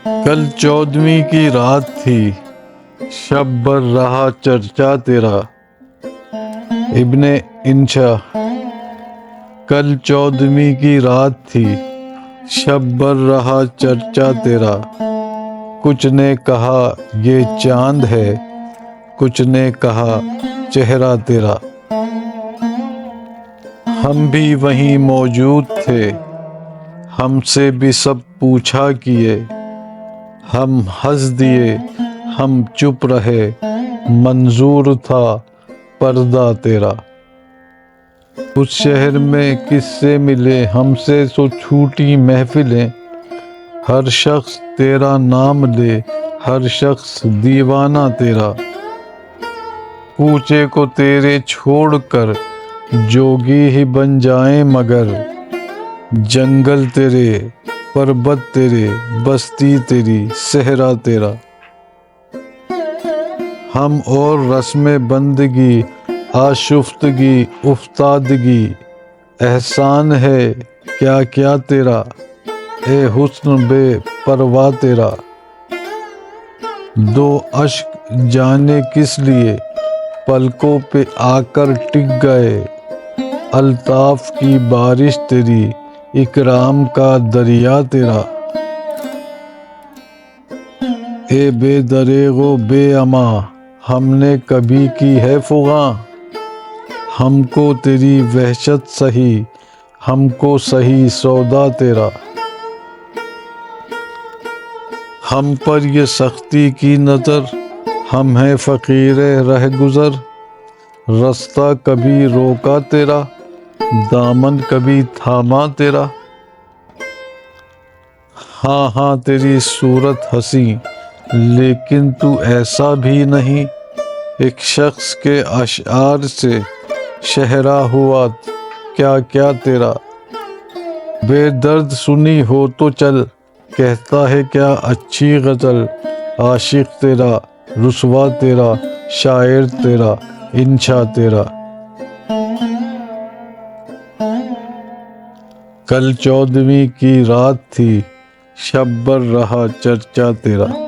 کل 14ویں کی رات تھی، شب بھر رہا چرچا تیرا۔ ابن انشا۔ کل 14ویں کی رات تھی، شب بھر رہا چرچا تیرا۔ کچھ نے کہا یہ چاند ہے، کچھ نے کہا چہرہ تیرا۔ ہم بھی وہیں موجود تھے، ہم سے بھی سب پوچھا کیے۔ ہم ہنس دیے، ہم چپ رہے، منظور تھا پردہ تیرا۔ اس شہر میں کس سے ملے ہم سے سو چھوٹی محفلیں۔ ہر شخص تیرا نام لے، ہر شخص دیوانہ تیرا۔ کوچے کو تیرے چھوڑ کر جوگی ہی بن جائیں مگر۔ جنگل تیرے، پربت تیرے، بستی تیری، صحرا تیرا۔ ہم اور رسم بندگی، آشفتگی، افتادگی، احسان ہے کیا کیا تیرا، اے حسن بے پرواہ تیرا۔ دو اشک جانے کس لیے پلکوں پہ آ کر ٹک گئے۔ الطاف کی بارش تیری، اکرام کا دریا تیرا۔ اے بے دریغ و بے امان، ہم نے کبھی کی ہے فغاں۔ ہم کو تیری وحشت سہی، ہم کو سہی سودا تیرا۔ ہم پر یہ سختی کی نظر، ہم ہیں فقیر رہ گزر۔ رستہ کبھی روکا تیرا، دامن کبھی تھاما تیرا۔ ہاں ہاں تیری صورت حسیں، لیکن تو ایسا بھی نہیں۔ ایک شخص کے اشعار سے شہرا ہوا کیا کیا تیرا۔ بے درد سنی ہو تو چل، کہتا ہے کیا اچھی غزل۔ عاشق تیرا، رسوا تیرا، شاعر تیرا، انشا تیرا۔ کل 14ویں کی رات تھی، شب بھر رہا چرچا تیرا۔